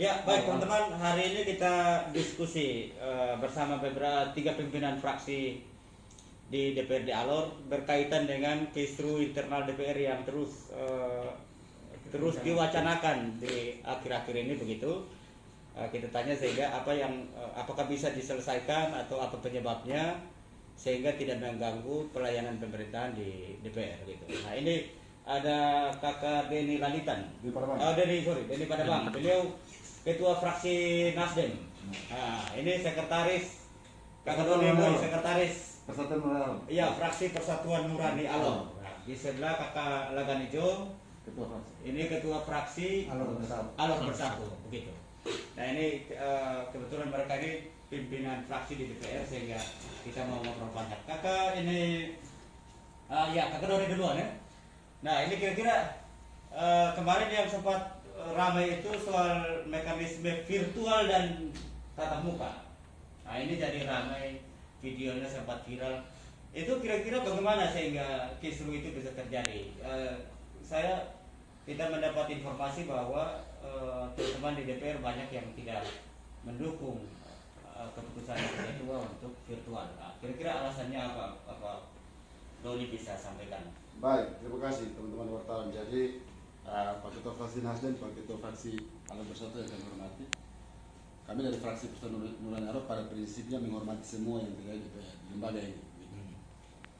Ya, baik teman-teman, hari ini kita diskusi bersama beberapa 3 pimpinan fraksi di DPRD Alor berkaitan dengan kisru internal DPR yang terus diwacanakan di akhir-akhir ini begitu. Kita tanya sehingga apakah bisa diselesaikan atau apa penyebabnya sehingga tidak mengganggu pelayanan pemerintahan di DPR gitu. Nah, ini ada Kakak Denny Lalitan. Denny Padabang. Beliau Ketua Fraksi Nasdem. Nah, ini sekretaris Kakak Doni Boy, sekretaris Persatuan Nurani. Iya, Fraksi Persatuan Nurani Alor. Nah, di sebelah Kakak Laganijo, Ketua Fraksi. ini Ketua Fraksi Alor Bersatu, begitu. Nah, ini kebetulan mereka ini pimpinan fraksi di DPR sehingga kita mau ngobrol banyak. Kakak ini ya Kakak Doni duluan ya. Nah, ini kira-kira kemarin yang sempat ramai itu soal mekanisme virtual dan tatap muka. Nah, ini jadi ramai, videonya sempat viral. Itu kira-kira bagaimana sehingga kisru itu bisa terjadi? Kita mendapat informasi bahwa teman-teman di DPR banyak yang tidak mendukung keputusan ketua untuk virtual. Nah, kira-kira alasannya apa? Doni bisa sampaikan. Baik, terima kasih teman-teman wartawan. Jadi Pak Ketua Fraksi Nasdem, Pak Ketua Fraksi Alor Bersatu yang kami hormati. Kami dari Fraksi Persatuan Nurani Alor pada prinsipnya menghormati semua yang terjadi di lembaga ini.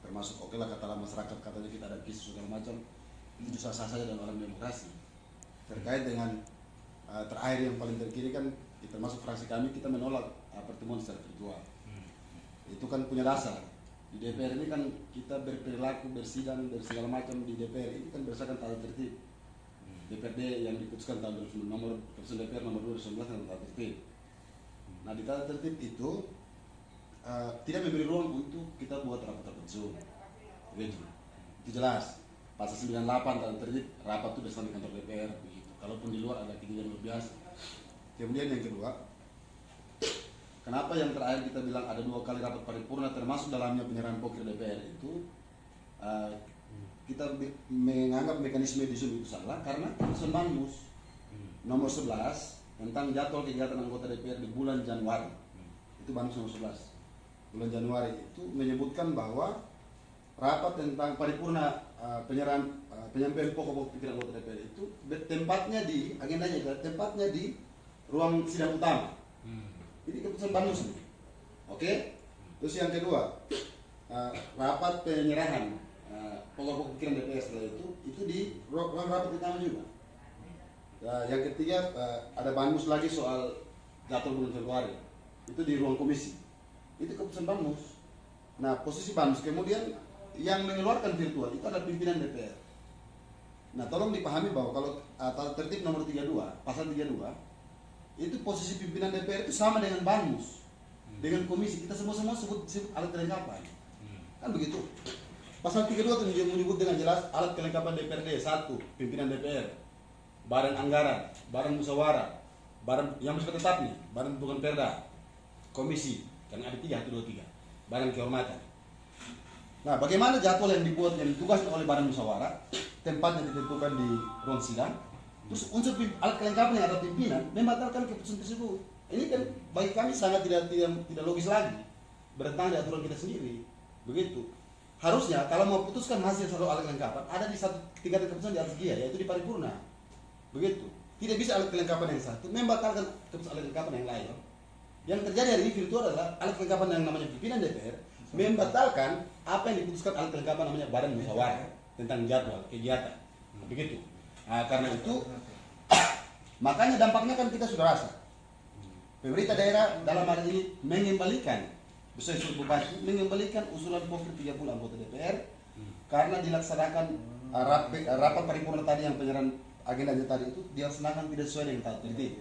Termasuk oke lah katalah masyarakat katanya kita ada kisru segala macam, itu sah-sah saja dalam alam demokrasi. Terkait dengan terakhir yang paling terkini kan, termasuk fraksi kami kita menolak pertemuan secara virtual. Itu kan punya dasar. Di DPR ini kan kita berperilaku, bersidang, segala macam di DPR ini kan berdasarkan tata tertib DPRD yang diputuskan tahun 2009, nomor Keputusan DPR nomor 2/2019 tentang tata tertib. Nah, di tata tertib itu tidak memberi ruang untuk kita buat rapat-rapat Zoom. Begitu. Itu jelas. Pasal 98 tata tertib rapat itu bersama di kantor DPR begitu. Kalaupun di luar ada kegiatan luar biasa. Kemudian yang kedua, kenapa yang terakhir kita bilang ada 2 kali rapat paripurna termasuk dalamnya penyerahan pokok DPR itu kita menganggap mekanisme di Zoom itu salah karena keputusan Banmus nomor 11 tentang jadwal kegiatan anggota DPR di bulan Januari. Itu Banmus nomor 11 bulan Januari itu menyebutkan bahwa rapat tentang paripurna penyampaian pokok-pokok pikiran anggota DPR itu tempatnya di agendanya tempatnya di ruang sidang utama. Ini keputusan Banmus. Oke. Terus yang kedua, rapat penyerahan pokok-pokok pikiran DPR setelah itu di ruang rapat utama juga. Yang ketiga, ada Banmus lagi soal jadwal bulan Februari. Itu di ruang komisi. Itu keputusan Banmus. Nah, posisi Banmus kemudian yang mengeluarkan virtual itu adalah pimpinan DPR. Nah, tolong dipahami bahwa kalau tata tertib nomor 32, pasal 32 itu posisi pimpinan DPR itu sama dengan Banmus, dengan komisi. Kita semua sebut alat kelengkapan, kan begitu. Pasal 32 itu menyebut dengan jelas alat kelengkapan DPRD. 1. Pimpinan DPR, badan anggaran, badan musyawarah, badan yang bersifat tetap nih, badan bukan perda, komisi, karena ada 3, 1, 2, 3, badan kehormatan. Nah, bagaimana jadwal yang dibuat yang ditugaskan oleh badan musyawarah, tempatnya ditentukan di ruang sidang. Terus unsur alat kelengkapan yang ada pimpinan membatalkan keputusan tersebut. Ini kan bagi kami sangat tidak logis lagi, bertentangan dengan aturan kita sendiri. Begitu. Harusnya kalau mau putuskan hasil satu alat kelengkapan ada di satu tingkat keputusan di atas dia, yaitu di paripurna. Begitu. Tidak bisa alat kelengkapan yang satu membatalkan keputusan alat kelengkapan yang lain. Yang terjadi hari ini virtual adalah alat kelengkapan yang namanya pimpinan DPR membatalkan apa yang diputuskan alat kelengkapan namanya badan musyawarah tentang jadwal kegiatan. Begitu. Nah, karena itu makanya dampaknya kan kita sudah rasa. Pemerintah daerah dalam hal ini mengembalikan bupati mengembalikan usulan pokok 30 anggota DPR karena dilaksanakan rapat paripurna tadi yang penyerahan agendanya tadi itu dilaksanakan tidak sesuai dengan tata tertib.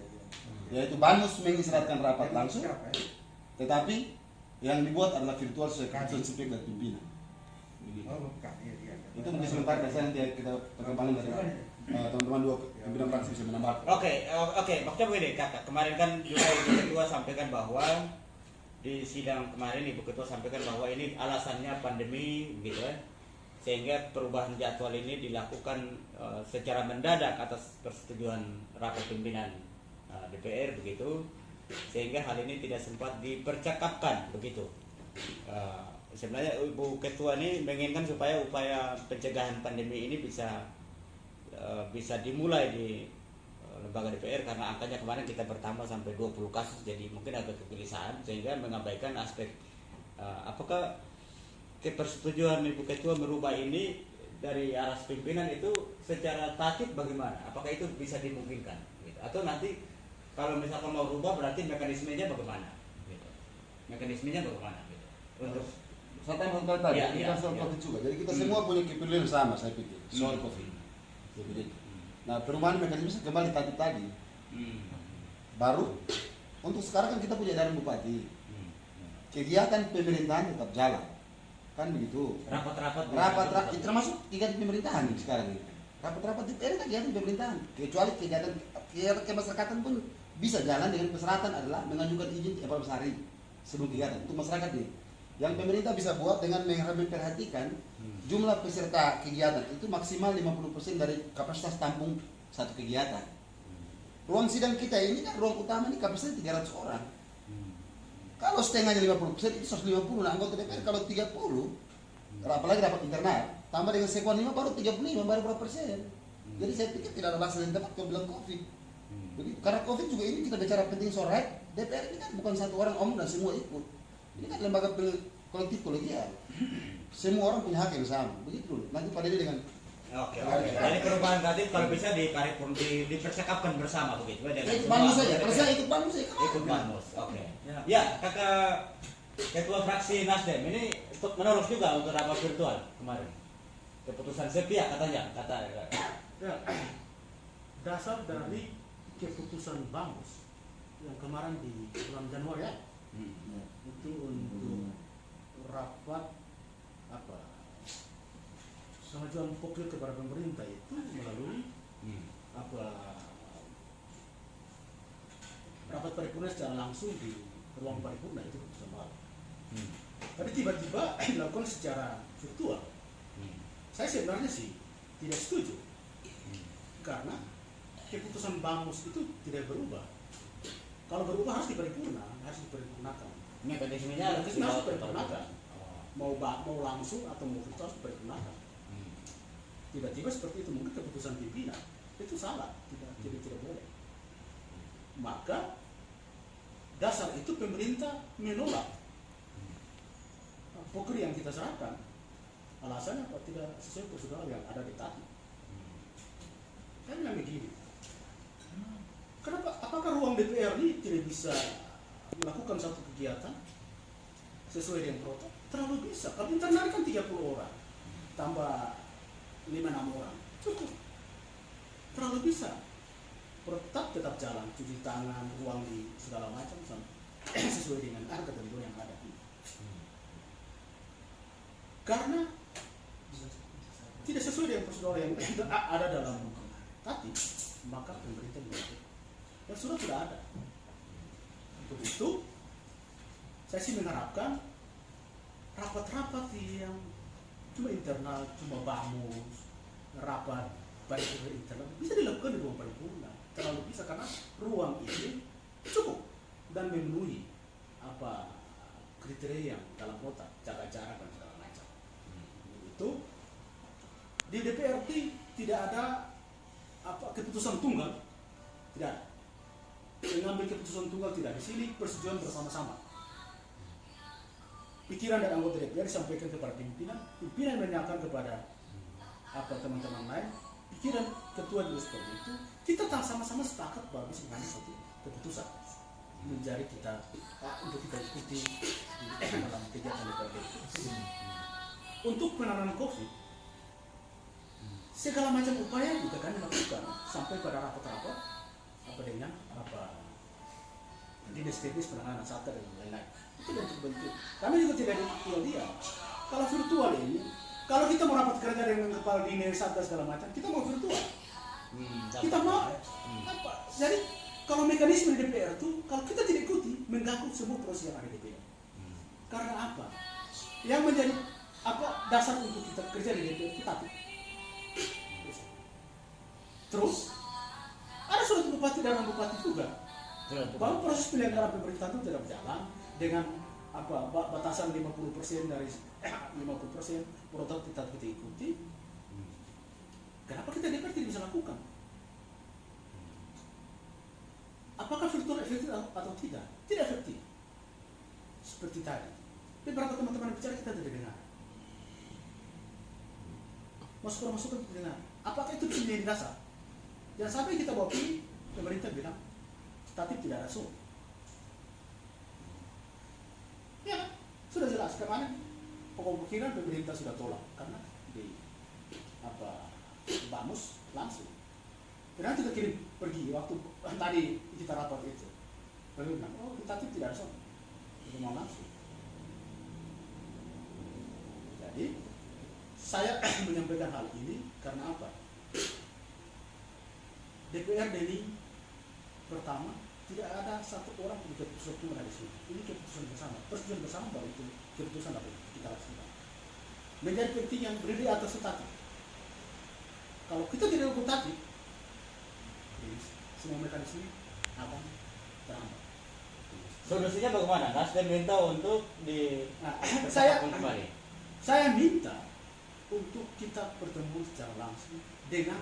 Yaitu Banmus mengisyaratkan rapat langsung, tetapi yang dibuat adalah virtual sesuai keputusan sepik dan pimpinan. Itu mungkin sebentar dan saya nanti kita perkembangan dari teman-teman 2 pimpinan fraksi bisa menambah. Oke, maksudnya begini Kakak. Kemarin kan juga Ibu Ketua sampaikan bahwa di sidang kemarin Ibu Ketua sampaikan bahwa ini alasannya pandemi gitu ya. Sehingga perubahan jadwal ini dilakukan secara mendadak atas persetujuan rapat pimpinan DPR begitu, sehingga hal ini tidak sempat dipercakapkan begitu. Sebenarnya Ibu Ketua ini menginginkan supaya upaya pencegahan pandemi ini bisa dimulai di lembaga DPR, karena angkanya kemarin kita bertambah sampai 20 kasus, jadi mungkin agak kegelisahan sehingga mengabaikan aspek apakah kepersetujuan Ibu Ketua merubah ini dari arah pimpinan itu secara tatip bagaimana? Apakah itu bisa dimungkinkan? Gitu. Atau nanti kalau misalkan mau rubah berarti mekanismenya bagaimana? Gitu. Mekanismenya bagaimana? Gitu. Untuk saya tambah tadi, ya, kita soal ya. COVID juga. Jadi kita semua punya kepilihan sama, saya pikir, soal COVID. Jadi, nah perubahan mekanisme kembali tadi. Baru, untuk sekarang kan kita punya edaran bupati. Kegiatan pemerintahan tetap jalan, kan begitu. Rapat termasuk kegiatan pemerintahan sekarang ini. Rapat-rapat DPR kan kegiatan pemerintahan. Kecuali kegiatan kemasyarakatan pun bisa jalan dengan persyaratan adalah mengajukan izin 14 hari sebelum kegiatan untuk masyarakat nih. Yang pemerintah bisa buat dengan memperhatikan jumlah peserta kegiatan itu maksimal 50% dari kapasitas tampung satu kegiatan. Ruang sidang kita ini kan ruang utama ini kapasitasnya 300 orang. Kalau setengahnya 50% itu 150. Nah, anggota DPR kalau 30, apalagi dapat internal, tambah dengan sekuan 5 baru 35, baru berapa persen. Jadi saya pikir tidak ada alasan yang tepat kalau bilang COVID. Begitu. Karena COVID juga ini kita bicara penting soal right, DPR ini kan bukan satu orang omong dan semua ikut. Ini kan lembaga kolektif kolegial. Semua orang punya hak yang sama. Begitu. Nanti pada ini dengan Oke. Jadi perubahan tadi kalau bisa dipercakapkan bersama begitu. ikut banmus saja. Persia ikut banmus saja. Ikut banmus. Oke. Ya, Kakak Ketua Fraksi Nasdem ini menolak juga untuk rapat virtual kemarin. Keputusan sepihak katanya, Ya, dasar dari keputusan Bamus yang kemarin di bulan Januari ya, itu untuk rapat pengajuan pokok kepada pemerintah itu melalui rapat paripurna secara langsung di ruang paripurna itu keputusan Bamus. Tapi tiba-tiba dilakukan secara virtual. Saya sebenarnya sih tidak setuju. Karena keputusan Bamus itu tidak berubah. Kalau berubah harus diparipurnakan. Mekanismenya harus diparipurnakan. Mau langsung atau mau virtual harus diparipurnakan. Tiba-tiba seperti itu, mungkin keputusan pimpinan itu salah, tidak boleh. Maka dasar itu pemerintah menolak poker yang kita serahkan. Alasannya apa? Tidak sesuai prosedur yang ada di tadi. Saya bilang begini, kenapa? Apakah ruang DPR ini tidak bisa melakukan satu kegiatan sesuai dengan protokol? Terlalu bisa. Kalau internal kan 30 orang, tambah 5-6 orang, cukup. Terlalu bisa. Tetap jalan, cuci tangan, ruang di segala macam sesuai dengan ketentuan yang ada. Karena tidak sesuai dengan prosedur yang ada dalam tadi, maka pemerintah mengatur. Dan sudah ada. Untuk itu, saya sih mengharapkan rapat-rapat yang cuma internal, cuma Bamus, rapat paripurna internal bisa dilakukan di ruang paripurna. Terlalu bisa karena ruang ini cukup dan memenuhi kriteria yang dalam kota, jaga jarak dan segala macam. Itu di DPRD tidak ada keputusan tunggal, tidak ada. Mengambil keputusan tunggal tidak di sini, persetujuan bersama-sama. Pikiran dari anggota DPR disampaikan kepada pimpinan menanyakan kepada teman-teman lain, pikiran ketua juga seperti itu. Kita sama-sama sepakat bagus mengambil satu keputusan menjadi kita untuk kita ikuti dalam kegiatan DPRD. Untuk penanganan COVID, segala macam upaya juga kami lakukan sampai pada rapat-rapat dengan dinas-dinas penanganan satgas dan lain-lain. Itu bentuk-bentuk. Kami juga tidak diam. Kalau virtual ini, kalau kita mau rapat kerja dengan kepala dinas satgas segala macam, kita mau virtual. Kita mau Jadi kalau mekanisme di DPR itu, kalau kita tidak ikuti, mengganggu semua proses yang ada di DPR. Karena apa? Yang menjadi dasar untuk kita kerja di DPR kita. Terus Ada surat bupati dan bupati juga. Bahwa proses penyelenggaraan pemerintahan itu tidak berjalan dengan batasan 50% dari 50% protokol kita ikuti. Kenapa kita DPR tidak bisa lakukan? Apakah virtual efektif atau tidak? Tidak efektif. Seperti tadi. Beberapa teman-teman bicara kita tidak dengar. Masukan dengar. Apakah itu bisa menjadi dasar? Jangan sampai kita bawa pilih, pemerintah bilang, tapi tidak ada soal. Ya, sudah jelas kemarin pokok-pokokan pemerintah sudah tolak karena di Bamus langsung. Karena kita kirim pergi waktu tadi kita rapat itu. Lalu bilang, oh kita tidak ada soal. Kita mau langsung. Jadi saya menyampaikan hal ini karena apa? DPRD ini pertama tidak ada satu orang pun keputusan itu ada di sini. Ini keputusan bersama. Persetujuan bersama baru itu keputusan dapat kita laksanakan. Menjadi penting yang berdiri atas tetapi. Kalau kita tidak ikut semua mekanisme akan terhambat. Solusinya bagaimana? Nasdem minta untuk kembali. Saya minta untuk kita bertemu secara langsung dengan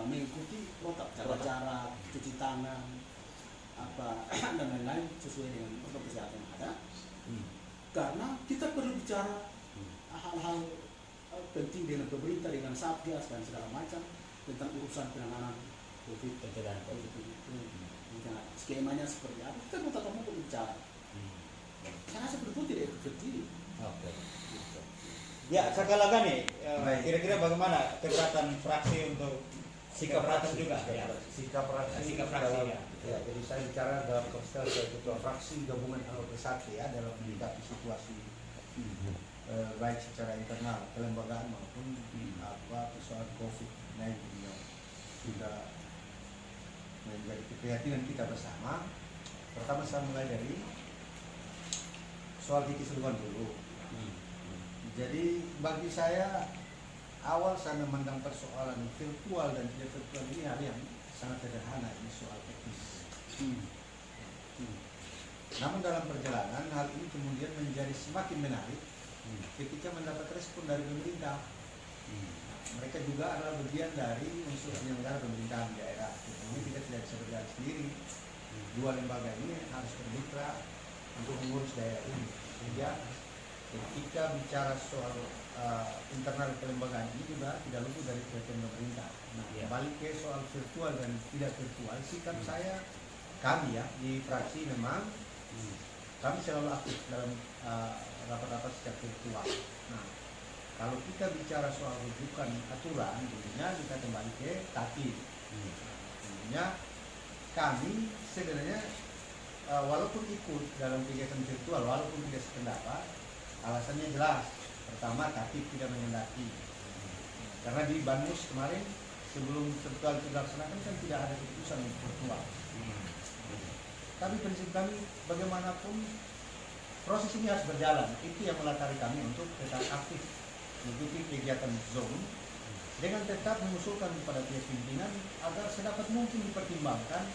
mengikuti protokol jaga jarak, cuci tangan, dan lain-lain sesuai dengan protokol kesehatan yang ada. Karena kita perlu bicara hal-hal penting dengan pemerintah, dengan Satgas dan segala macam tentang urusan penanganan COVID itu. Skemanya seperti apa? Kita mau tatap muka bicara. Saya rasa betul tidak efektif. Oke. Ya, sekali lagi nih, kira-kira bagaimana keberatan fraksi untuk sikap fraksi juga? Ya. Sikap fraksi ya. Ya, jadi saya bicara dalam kapasitas sebagai ketua fraksi gabungan Alor Bersatu ya dalam menyikapi situasi baik secara internal kelembagaan maupun persoalan COVID-19 yang sudah menjadi keprihatinan kita bersama. Pertama saya mulai dari soal Diki Seluan dulu. Jadi bagi saya awal saya memandang persoalan virtual dan tidak virtual ini hal yang sangat sederhana, ini soal teknis. Namun dalam perjalanan hal ini kemudian menjadi semakin menarik ketika mendapat respon dari pemerintah. Mereka juga adalah bagian dari unsur penyelenggara pemerintahan daerah. Jadi kita tidak bisa berjalan sendiri. Dua lembaga ini harus bermitra untuk mengurus daerah ini. Sehingga ketika bicara soal internal kelembagaan ini juga tidak luput dari perhatian pemerintah. Nah, balik ke soal virtual dan tidak virtual, sikap kami ya di fraksi memang kami selalu aktif dalam rapat-rapat secara virtual. Nah, kalau kita bicara soal rujukan aturan, tentunya kita kembali ke tatib. Tentunya kami sebenarnya walaupun ikut dalam kegiatan virtual, walaupun tidak sependapat, alasannya jelas. Pertama, tatib tidak mengendaki. Karena di Banmus kemarin sebelum virtual dilaksanakan kan tidak ada keputusan virtual. Tapi prinsip kami bagaimanapun proses ini harus berjalan. Itu yang melatari kami untuk tetap aktif mengikuti kegiatan Zoom dengan tetap mengusulkan kepada pihak pimpinan agar sedapat mungkin dipertimbangkan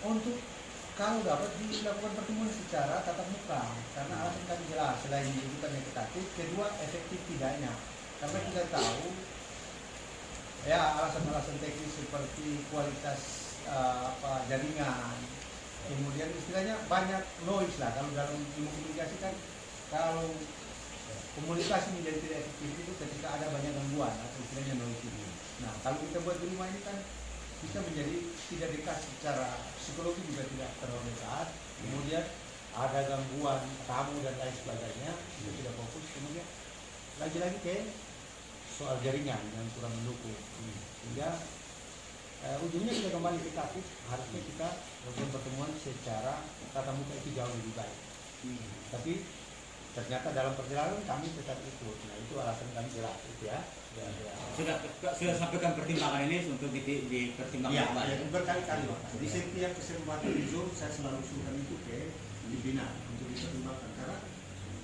untuk kalau dapat dilakukan pertemuan secara tatap muka. Karena alasan kami jelas, selain dibutuhkan yang ketatif, kedua efektif tidaknya. Karena kita tahu ya alasan-alasan teknis seperti kualitas jaringan, kemudian istilahnya banyak noise lah kalau dalam ilmu komunikasi kan. Kalau komunikasi menjadi tidak efektif itu ketika ada banyak gangguan atau istilahnya noise ini. Nah, kalau kita buat di rumah ini kan bisa menjadi tidak dekat secara psikologi, juga tidak terlalu dekat. Kemudian ada gangguan tamu dan lain sebagainya, kita tidak fokus. Kemudian lagi-lagi ke soal jaringan yang kurang mendukung. Sehingga ujungnya kita kembali ke tatib, harusnya kita lakukan pertemuan secara tatap muka itu jauh lebih baik. Tapi ternyata dalam perjalanan kami tetap ikut. Nah, itu alasan kami jelas itu ya. Sudah sampaikan pertimbangan ini untuk dipertimbangkan kembali. Ya, berkali-kali. Di setiap kesempatan di Zoom saya selalu usulkan itu ke pimpinan untuk dipertimbangkan. Karena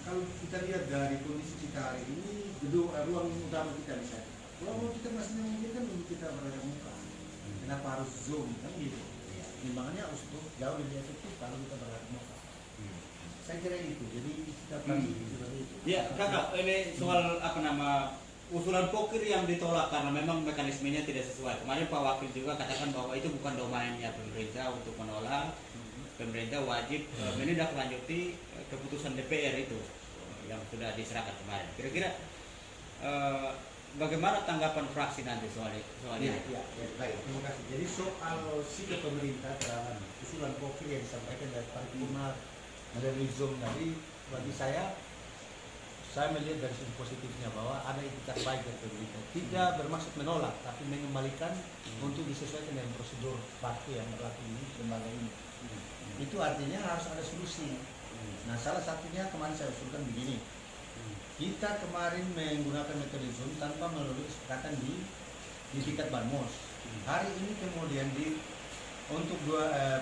kalau kita lihat dari kondisi kita hari ini, ruang utama kita misalnya Kalau kita masih memungkinkan untuk kita berada muka, kenapa harus Zoom kan gitu? Timbangannya harus jauh lebih efektif kalau kita berada muka. Saya kira itu. Jadi kita bagi seperti itu. Ya, kakak, ini soal apa nama usulan pokir yang ditolak karena memang mekanismenya tidak sesuai. Kemarin Pak Wakil juga katakan bahwa itu bukan domainnya pemerintah untuk menolak. Pemerintah wajib menindaklanjuti keputusan DPR itu yang sudah diserahkan kemarin. Kira-kira bagaimana tanggapan fraksi nanti soal ini? Ya, baik. Terima kasih. Jadi soal sikap pemerintah terhadap usulan pokir yang disampaikan dari paripurna melalui Zoom tadi, bagi saya melihat dari sisi positifnya bahwa ada itikat baik dari pemerintah. Tidak bermaksud menolak, tapi mengembalikan untuk disesuaikan dengan prosedur waktu yang berlaku ini lembaga ini. Itu artinya harus ada solusi. Nah, salah satunya kemarin saya usulkan begini. Kita kemarin menggunakan metode Zoom tanpa melalui kesepakatan di tingkat Banmos. Hari ini kemudian untuk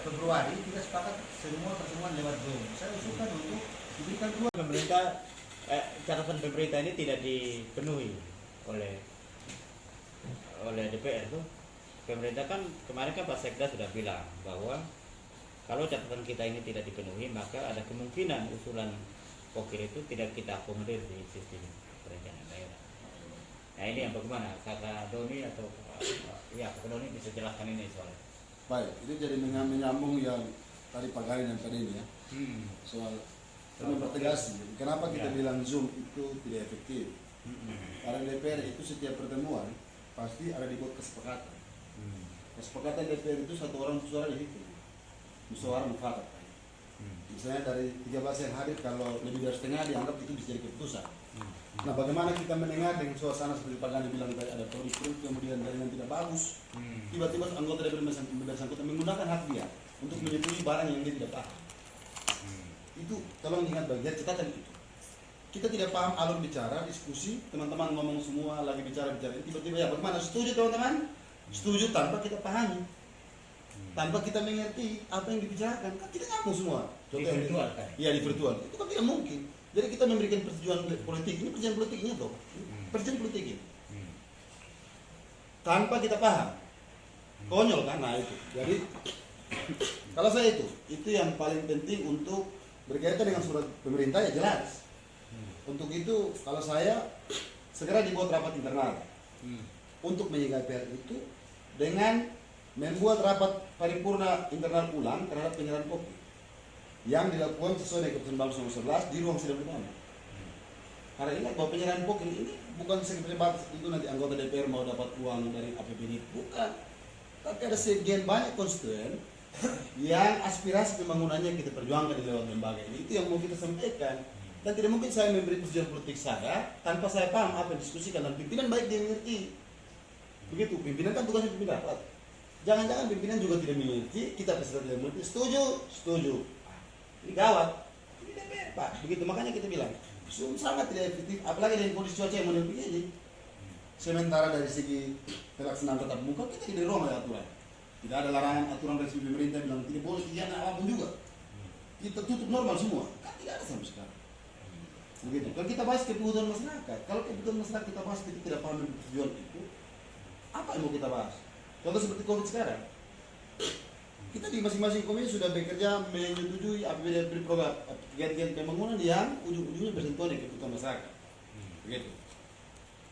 Februari kita sepakat semua pertemuan lewat Zoom. Saya usulkan untuk diberikan dua. Pemerintah catatan pemerintah ini tidak dipenuhi oleh DPR tuh. Pemerintah kan kemarin kan Pak Sekda sudah bilang bahwa kalau catatan kita ini tidak dipenuhi maka ada kemungkinan usulan pokir itu tidak kita akomodir di sistem perencanaan daerah. Nah ini yang bagaimana Kakak Doni atau ya Kakak Doni bisa jelaskan ini soalnya. Baik, ini jadi menyambung yang tadi Pak Garin yang tadi ini ya. Soal mempertegas, kenapa kita bilang Zoom itu tidak efektif? Karena DPR itu setiap pertemuan pasti ada dibuat kesepakatan. Kesepakatan DPR itu satu orang suara dihitung, musyawarah mufakat. Misalnya dari 13 yang hadir, kalau lebih dari setengah dianggap itu bisa jadi keputusan. Nah, bagaimana kita mendengar dengan suasana seperti Pak Gani bilang tadi, ada produk kemudian dari yang tidak bagus, tiba-tiba anggota DPR bersangkutan menggunakan hak dia untuk menyetujui barang yang dia tidak paham. Itu tolong ingat bagian catatan itu. Kita tidak paham alur bicara, diskusi, teman-teman ngomong semua lagi bicara tiba-tiba ya bagaimana? Setuju teman-teman? Setuju tanpa kita pahami, tanpa kita mengerti apa yang dibicarakan, kan tidak nyambung semua. Di virtual kan? Iya, di virtual. Itu kan tidak mungkin. Jadi kita memberikan persetujuan politik, ini persetujuan politiknya toh. Persetujuan politik ini. Tanpa kita paham. Konyol kan? Nah itu. Jadi kalau saya itu yang paling penting untuk berkaitan dengan surat pemerintah ya jelas. Untuk itu kalau saya segera dibuat rapat internal untuk menyikapi itu dengan membuat rapat paripurna internal ulang terhadap penyerahan kopi yang dilakukan sesuai dengan keputusan Bawaslu nomor 11 di ruang sidang pertama. Karena ingat bahwa penyerahan kopi ini bukan sebatas itu nanti anggota DPR mau dapat uang dari APBD, bukan. Tapi ada sebagian banyak konstituen yang aspirasi pembangunannya kita perjuangkan di lewat lembaga ini. Itu yang mau kita sampaikan. Dan tidak mungkin saya memberi persetujuan politik saya tanpa saya paham apa yang diskusikan, dan pimpinan baik dia mengerti. Begitu, pimpinan kan tugasnya pimpinan rapat. Jangan-jangan pimpinan juga tidak mengerti, kita peserta tidak mengerti, setuju. Ini gawat. Ini DPR, Pak. Begitu, makanya kita bilang sangat tidak efektif, apalagi dengan kondisi cuaca yang menurut ini. Sementara dari segi pelaksanaan tatap muka kita tidak ruang oleh aturan. Tidak ada larangan aturan dari segi pemerintah bilang tidak boleh kegiatan apapun juga. Kita tutup normal semua. Kan tidak ada sampai sekarang. Begitu. Kalau kita bahas kebutuhan masyarakat, kalau kebutuhan masyarakat kita bahas kita tidak paham tujuan itu, apa yang mau kita bahas? Contoh seperti COVID sekarang. Kita di masing-masing komisi sudah bekerja menyetujui APBD program kegiatan pembangunan yang ujung-ujungnya bersentuhan dengan kebutuhan masyarakat. Begitu.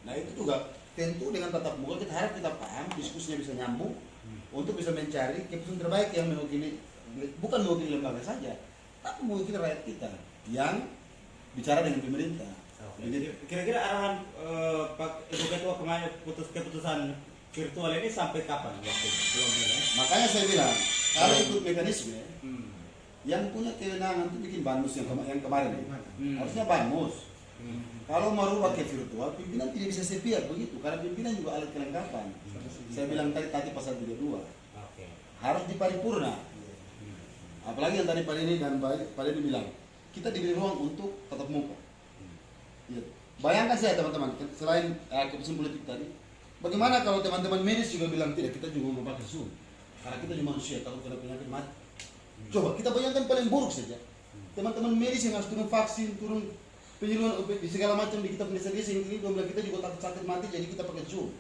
Nah itu juga tentu dengan tatap muka kita harap kita paham, diskusinya bisa nyambung untuk bisa mencari keputusan terbaik yang mewakili, bukan mewakili lembaga saja, tapi mewakili rakyat kita yang bicara dengan pemerintah. Jadi kira-kira arahan Pak Ibu Ketua kemarin keputusan virtual ini sampai kapan waktu belum ya? Makanya saya bilang kalau ikut mekanisme yang punya kewenangan itu bikin Banmus yang kemarin harusnya Banmus. Kalau merubah ke virtual, pimpinan tidak bisa sepihak begitu, karena pimpinan juga alat kelengkapan. Saya bilang tadi pasal 32 harus diparipurna. Apalagi yang tadi Pak ini dan Pak ini bilang kita diberi ruang untuk tatap muka. Bayangkan saya teman-teman, selain keputusan politik tadi, bagaimana kalau teman-teman medis juga bilang tidak, kita juga mau pakai Zoom, karena kita juga manusia, takut kena penyakit mati. Coba kita bayangkan paling buruk saja, teman-teman medis yang harus turun vaksin, turun penyuluhan segala macam di kita punya sendiri, ini bilang kita juga takut mati, jadi kita pakai Zoom.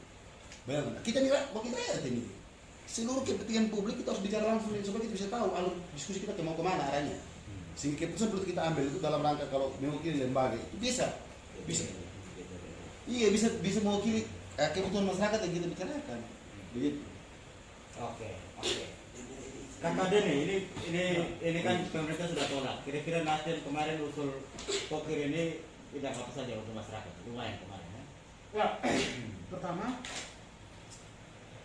Bayangkan, kita nih bagi rakyat ini. Seluruh kepentingan publik kita harus bicara langsung supaya kita bisa tahu alur diskusi kita mau kemana arahnya. Sehingga keputusan perlu kita ambil itu dalam rangka kalau mewakili lembaga itu bisa. Iya bisa mewakili kebutuhan masyarakat yang kita bicarakan. Begitu. Oke. Kakak Deni, ini kan pemerintah sudah tolak. Kira-kira Nasdem kemarin usul pokir ini tidak apa saja untuk masyarakat, lumayan kemarin ya. Ya, pertama,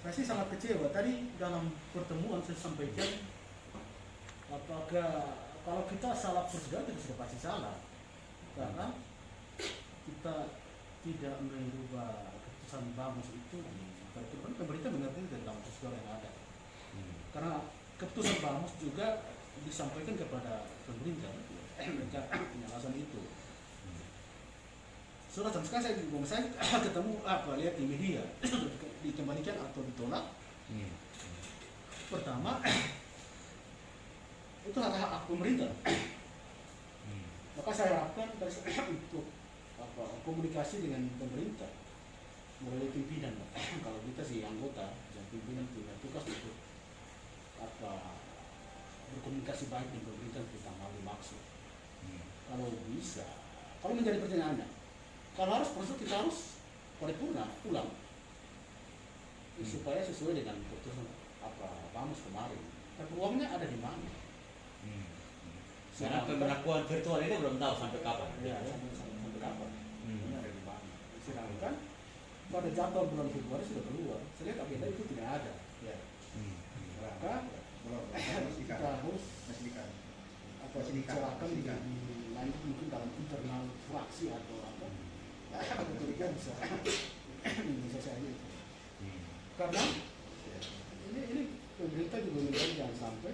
saya sih sangat kecewa. Tadi dalam pertemuan saya sampaikan, apakah kalau kita salah prosedur itu sudah pasti salah, karena kita tidak merubah keputusan bamus itu. Kan pemerintah mengerti tentang prosedur yang ada. Karena keputusan bamus juga disampaikan kepada pemerintah, mereka punya alasan itu. Sudah sama sekali saya ketemu lihat di media dikembalikan atau ditolak. Pertama itu hak pemerintah. Maka saya harapkan untuk komunikasi dengan pemerintah melalui pimpinan. Kalau kita sih anggota dan pimpinan punya tugas untuk berkomunikasi baik dengan pemerintah tentang hal dimaksud. Kalau bisa, kalau menjadi pertanyaannya, kalau harus proses kita harus paripurna ulang supaya sesuai dengan keputusan bamus kemarin. Tapi uangnya ada di mana? Karena pemberlakuan virtual ini belum tahu sampai kapan. Ya, sampai kapan? Uangnya ada di mana? Sedangkan pada jadwal bulan Februari sudah keluar. Saya lihat agenda itu tidak ada. Ya. Maka kita harus bicarakan di lanjut mungkin dalam internal fraksi atau apa. Kemudian bisa saja itu. Karena ini pemerintah juga menjadi jangan sampai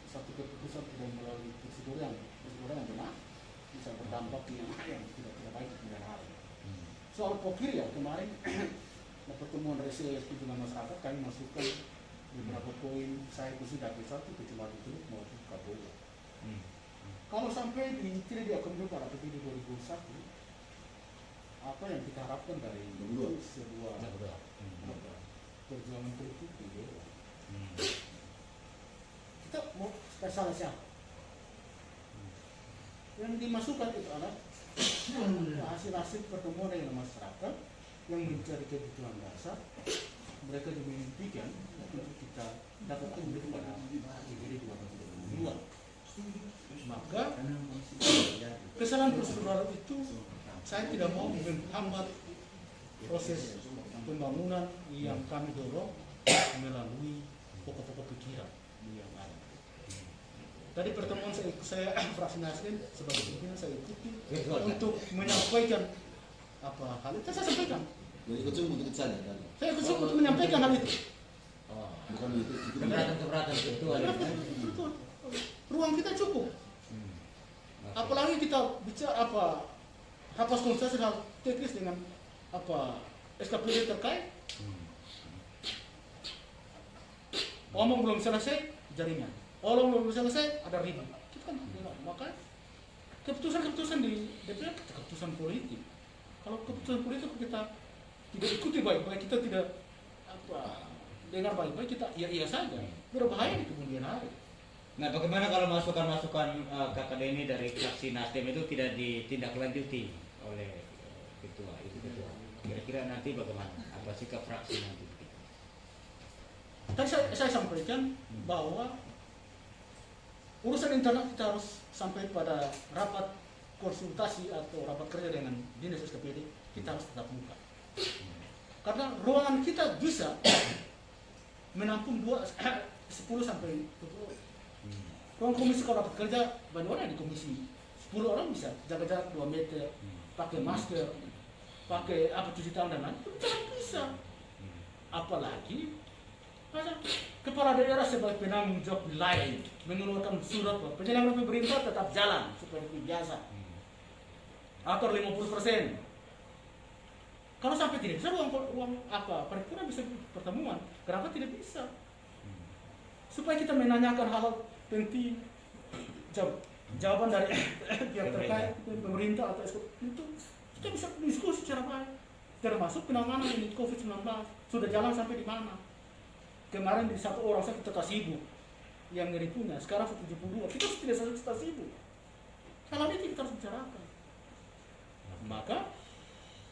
satu keputusan tidak melalui prosedur yang benar bisa berdampak yang tidak baik di kemudian hari. Soal pokir ya kemarin pertemuan RCS dengan masyarakat kami masukkan beberapa poin. Saya itu sudah satu kecuali itu maupun Kapolda. Kalau sampai tidak diakomodir pada PPD 2001, apa yang kita harapkan dari sebuah perjuangan politik di Dewan? Kita mau salah siapa? Yang dimasukkan itu adalah hasil-hasil pertemuan dengan masyarakat yang mencari kebutuhan dasar. Mereka dimimpikan untuk kita dapatkan pada PPD 2022. Maka kesalahan prosedural itu saya tidak mau menghambat proses pembangunan yang kami dorong melalui pokok-pokok pikiran yang ada. Tadi pertemuan saya fraksi Nasdem sebagai pimpinan saya ikuti untuk menyampaikan hal itu saya sampaikan. Jadi ikut untuk saja kan? Saya ikut untuk menyampaikan hal itu. Bukan itu. Keberatan itu ada. Betul. Ruang kita cukup. Apalagi kita bicara hapus konsultasi hal teknis dengan SKPD terkait. Omong belum selesai jaringan. Omong belum selesai ada ribut. Itu kan maka keputusan di DPR keputusan politik. Kalau keputusan politik kita tidak ikuti baik-baik, kita tidak dengar baik-baik, kita iya saja. Berbahaya di kemudian hari. Nah, bagaimana kalau masukan-masukan Kakak Deni dari fraksi Nasdem itu tidak ditindaklanjuti oleh ketua? Kira-kira nanti bagaimana? Apa sikap fraksi nanti? Tadi saya sampaikan bahwa urusan internal kita harus sampai pada rapat konsultasi atau rapat kerja dengan dinas SKPD, kita harus tetap muka. Karena ruangan kita bisa menampung 10 sampai 20. Ruang komisi kalau rapat kerja banyak orang di komisi, 10 orang bisa jaga jarak 2 meter, pakai masker, pakai cuci tangan dan lain, itu bisa. Apalagi kepala daerah sebagai penanggung jawab wilayah mengeluarkan surat bahwa penyelenggaraan pemerintah tetap jalan seperti biasa atau 50%. Kalau sampai tidak bisa ruang paripurna bisa pertemuan, kenapa tidak bisa? Supaya kita menanyakan hal penting, jawaban dari pihak terkait pemerintah atau itu kita bisa diskusi secara baik, termasuk penanganan ini COVID-19 sudah jalan sampai di mana. Kemarin di satu orang sakit tetap sibuk yang ngeri punya, sekarang 172, kita tidak tetap sibuk. Kalau ini kita harus bicarakan. Maka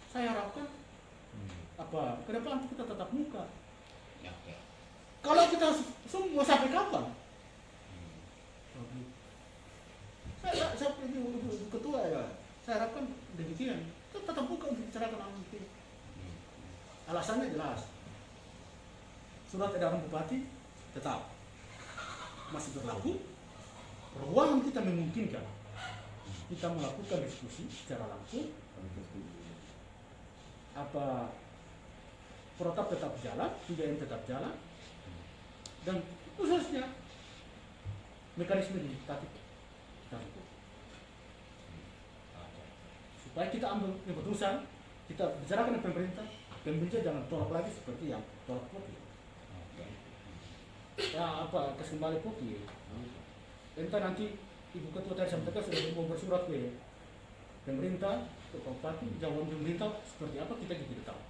saya harapkan ke depan kita tetap muka. Kalau kita semua sampai kapan? Saya ketua ya, saya harapkan demikian. Kita tetap buka untuk bicarakan hal itu. Alasannya jelas. Surat edaran bupati tetap masih berlaku. Ruangan kita memungkinkan kita melakukan diskusi secara langsung. Protap tetap jalan, 3M tetap jalan, dan khususnya mekanisme legislatif supaya kita ambil keputusan, kita bicarakan dengan pemerintah jangan tolak lagi seperti yang tolak kopi. Ya kembali kopi. Entah nanti Ibu Ketua tadi sampaikan sudah mau bersurat ke pemerintah, ke bupati, jawaban pemerintah seperti apa kita juga tidak tahu.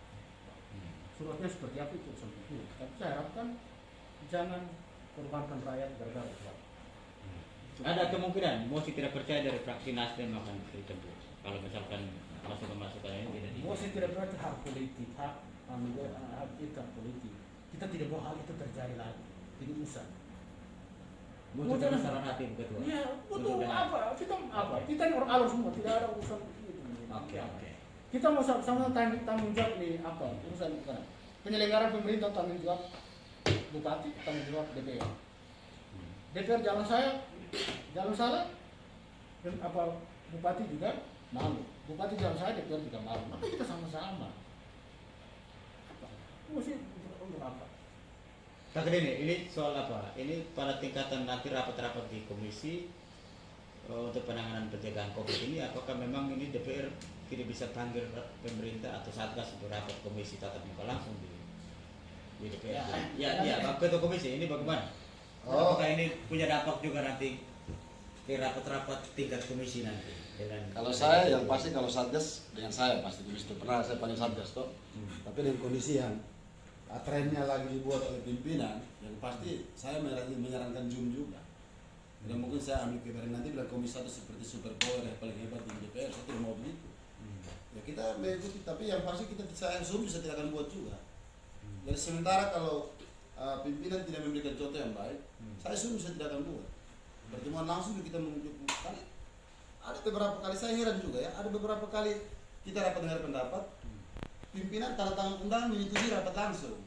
Suratnya seperti apa itu sampai itu. Tapi saya harapkan jangan korbankan rakyat gara-gara itu. Ada kemungkinan mosi tidak percaya dari fraksi Nasdem akan ditempuh kalau misalkan masukan ini tidak mosi tidak berarti hak politik, hak kita politik. Kita tidak mau hal itu terjadi lagi. Ini usah. Butuh kebesaran hati Ketua. Iya, butuh apa? Kita ini orang alur semua, tidak ada urusan itu. Oke. Kita mau sama-sama tanggung jawab nih urusan penyelenggaraan pemerintah, tanggung jawab bupati, tanggung jawab DPR. DPR jalan salah, dan bupati juga malu. Bupati jalan saya, DPR juga malu. Maka kita sama-sama. Mesti untuk apa? Kak ini soal apa? Ini pada tingkatan nanti rapat-rapat di komisi untuk penanganan pencegahan COVID ini, apakah memang ini DPR tidak bisa panggil pemerintah atau satgas untuk rapat komisi tatap muka langsung di DPR? Ya, Ketua Komisi ini bagaimana? Apakah ini punya dampak juga nanti ke rapat-rapat tingkat komisi nanti? Kalau saya yang pasti kalau satgas dengan saya pasti itu pernah saya panggil satgas toh. Tapi dengan kondisi yang trennya lagi dibuat oleh pimpinan, yang pasti saya menyarankan Zoom juga. Dan mungkin saya ambil kebenaran nanti bilang komisi 1 seperti super power yang paling hebat di DPR, saya tidak mau begitu. Ya kita mengikuti, tapi yang pasti saya Zoom bisa tidak akan buat juga. Jadi sementara kalau pimpinan tidak memberikan contoh yang baik, saya Zoom bisa tidak akan buat. Pertemuan langsung kita menunjukkan. Ada beberapa kali saya heran juga ya, ada beberapa kali kita rapat dengar pendapat, pimpinan tanda tangan undangan menyetujui rapat langsung.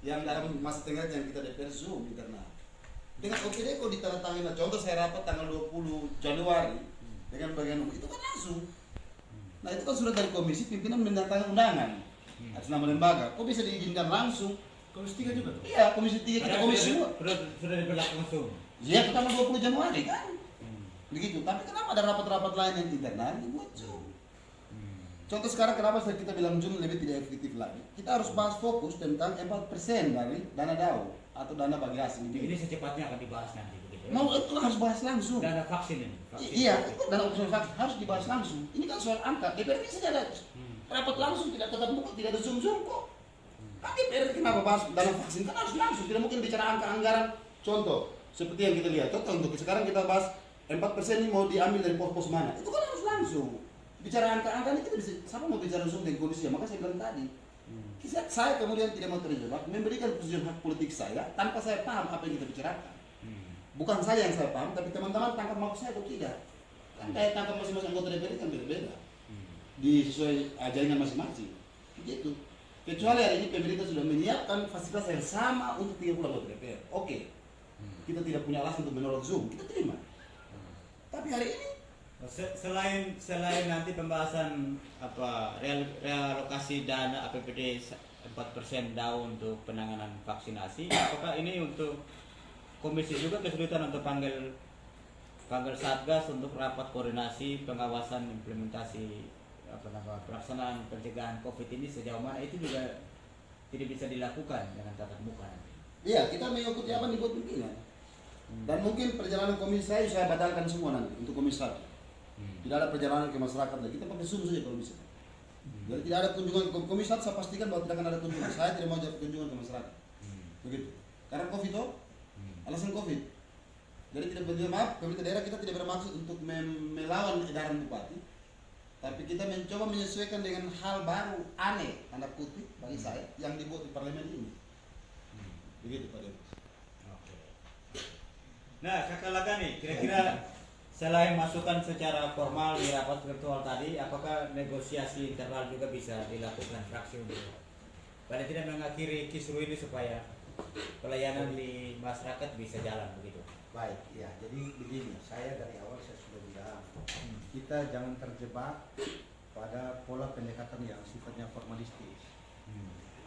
Yang dalam masa tengah yang kita DPR Zoom internal. Dengan OPD kok ditandatangani, contoh saya rapat tanggal 20 Januari dengan bagian umum, itu kan langsung. Nah itu kan sudah dari komisi, pimpinan mendatangkan undangan atas nama lembaga, kok bisa diizinkan langsung? Komisi 3 juga? Iya, komisi 3 kita komisi 2. Sudah diberlakukan langsung. Iya, tanggal 20 Januari kan? Begitu, tapi kenapa ada rapat-rapat lain yang internal dibuat Zoom? Contoh sekarang kenapa kita bilang Zoom lebih tidak efektif lagi? Kita harus bahas fokus tentang 4% dari dana DAO atau dana bagi hasil. Ini secepatnya akan dibahas nanti begitu. Mau itu harus bahas langsung. Dana vaksin ini. Iya, dana opsi vaksin harus dibahas langsung. Ini kan soal angka. DPR ini saja ada rapat langsung, tidak tetap muka, tidak ada Zoom kok. Kan DPR kenapa bahas dana vaksin? Kan harus langsung, tidak mungkin bicara angka anggaran. Contoh, seperti yang kita lihat. Contoh untuk sekarang kita bahas 4% ini mau diambil dari pos-pos mana? Itu kan harus langsung. Bicara angka-angka ini kita bisa, siapa mau bicara langsung dengan kondisi, maka saya bilang tadi. Saya kemudian tidak mau terjebak memberikan persetujuan hak politik saya tanpa saya paham apa yang kita bicarakan. Bukan saya yang saya paham, tapi teman-teman tangkap maksud saya atau tidak. Kan kayak tangkap masing-masing anggota DPR kan beda-beda. Sesuai jaringan masing-masing. Begitu. Kecuali hari ini pemerintah sudah menyiapkan fasilitas yang sama untuk 30 anggota DPR. Oke. Kita tidak punya alasan untuk menolak Zoom, kita terima. Tapi hari ini selain nanti pembahasan realokasi dana APBD 4% DAO untuk penanganan vaksinasi, apakah ini untuk komisi juga kesulitan untuk panggil satgas untuk rapat koordinasi pengawasan implementasi pelaksanaan pencegahan COVID ini sejauh mana itu juga tidak bisa dilakukan dengan tatap muka nanti? Iya, kita mengikuti apa yang dibuat pimpinan. Dan mungkin perjalanan komisi saya batalkan semua nanti untuk komisi 1. Tidak ada perjalanan ke masyarakat lagi. Kita pakai Zoom saja kalau bisa. Jadi tidak ada kunjungan ke komisi 1, saya pastikan bahwa tidak akan ada kunjungan. Saya tidak mau jawab kunjungan ke masyarakat. Begitu. Karena Covid toh, alasan Covid. Jadi tidak berarti maaf, pemerintah daerah kita tidak bermaksud untuk melawan edaran bupati, tapi kita mencoba menyesuaikan dengan hal baru, aneh, tanda kutip bagi saya, yang dibuat di parlemen ini. Begitu Pak Dewa. Nah, Kakak Lagani, kira-kira selain masukan secara formal di rapat virtual tadi, apakah negosiasi internal juga bisa dilakukan fraksi untuk paling tidak mengakhiri kisru ini supaya pelayanan di masyarakat bisa jalan begitu? Baik, ya. Jadi begini, saya dari awal saya sudah bilang, kita jangan terjebak pada pola pendekatan yang sifatnya formalistis.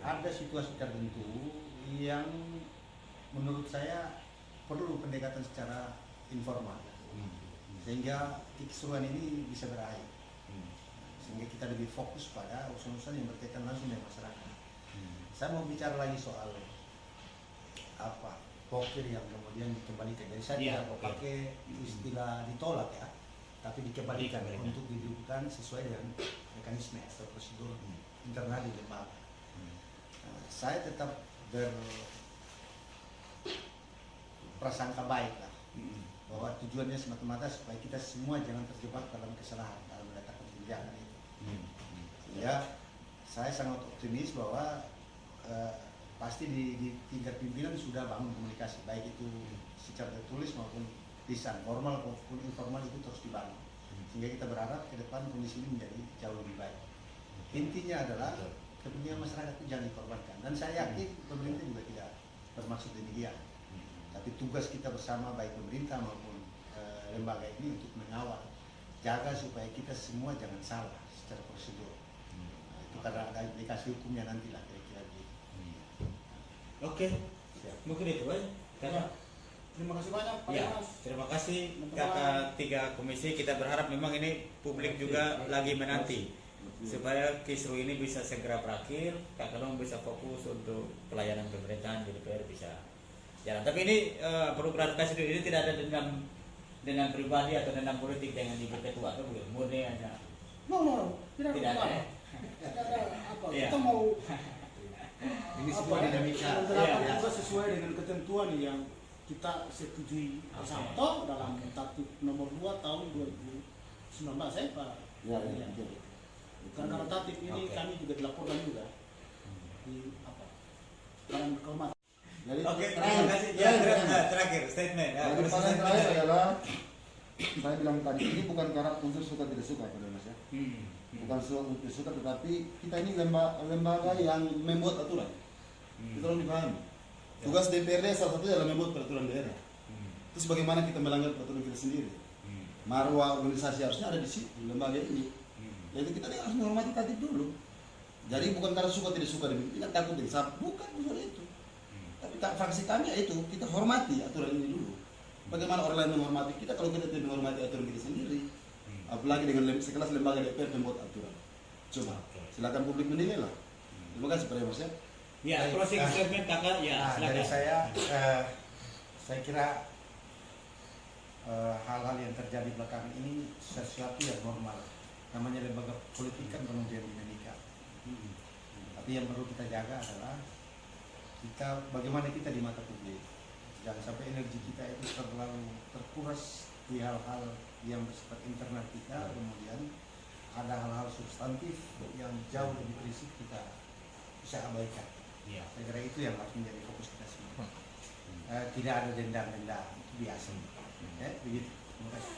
Ada situasi tertentu yang menurut saya perlu pendekatan secara informal, sehingga kisruan ini bisa berakhir, sehingga kita lebih fokus pada urusan-urusan yang berkaitan langsung dengan masyarakat. Saya mau bicara lagi soal pokir yang kemudian dikembalikan. Jadi saya tidak mau pakai istilah ditolak ya, tapi dikembalikan untuk didudukkan sesuai dengan mekanisme atau prosedur internal di lembaga. Saya tetap berprasangka baik lah, bahwa tujuannya semata-mata supaya kita semua jangan terjebak dalam kesalahan dalam meletakkan kebijakan itu. Ya, saya sangat optimis bahwa pasti di tingkat pimpinan sudah bangun komunikasi, baik itu secara tertulis maupun lisan, formal maupun informal itu terus dibangun, sehingga kita berharap ke depan kondisi ini menjadi jauh lebih baik. Intinya adalah kepentingan masyarakat itu jangan dikorbankan, dan saya yakin pemerintah juga tidak bermaksud demikian. Tapi tugas kita bersama, baik pemerintah maupun lembaga ini, untuk mengawal, jaga supaya kita semua jangan salah secara prosedur. Itu karena ada implikasi hukumnya nantilah kira-kira begitu. Oke, mungkin itu aja. Terima kasih banyak Pak Ya, Mas. terima kasih kakak tiga komisi. Kita berharap memang ini publik juga lagi menanti supaya kisru ini bisa segera berakhir, kakak dong bisa fokus untuk pelayanan pemerintahan di DPR bisa jalan. Tapi ini perlu klarifikasi dulu, ini tidak ada dendam pribadi atau dendam politik dengan ibu ketua atau begitu, murni hanya. No, tidak Tidak ada. ada. Tidak ada apa. Iya. Kita mau Ini semua dinamika. juga sesuai dengan ketentuan yang kita setujui bersama toh dalam Tatip nomor 2 tahun 2019 saya Pak. Ya, Iya. betul. Karena tatip ini kami juga dilaporkan juga di dalam kehormatan. Jadi Oke, terima kasih. Ya, terakhir statement. Ya, Jadi paling terakhir adalah saya bilang tadi, ini bukan karena unsur suka tidak suka Pak Mas ya. Bukan suka, tetapi kita ini lembaga yang membuat aturan. Kita harus dipahami. Tugas DPRD salah satunya adalah membuat peraturan daerah. Terus bagaimana kita melanggar peraturan kita sendiri? Marwah organisasi harusnya ada di situ, lembaga ini. Jadi kita harus menghormati tatip dulu. Jadi bukan karena suka tidak suka tidak takut disap, bukan unsur itu. Tapi fraksi kami itu kita hormati aturan ini dulu. Bagaimana orang lain menghormati kita kalau kita tidak menghormati aturan kita sendiri? Apalagi dengan sekelas lembaga DPR membuat aturan. Coba silakan publik menilai lah. Terima kasih Pak Mas ya. Ya, closing statement kakak ya. Dari Silakan. saya kira hal-hal yang terjadi belakangan ini sesuatu yang normal. Namanya lembaga politik kan kemudian dinamika. Tapi yang perlu kita jaga adalah bagaimana kita di mata publik. Jangan sampai energi kita itu terlalu terkuras di hal-hal yang bersifat internal kita, kemudian ada hal-hal substantif yang jauh lebih prinsip kita bisa abaikan. Ya. Saya kira itu yang harus menjadi fokus kita semua. Tidak ada dendam-dendam, itu biasa. Begitu. Terima kasih.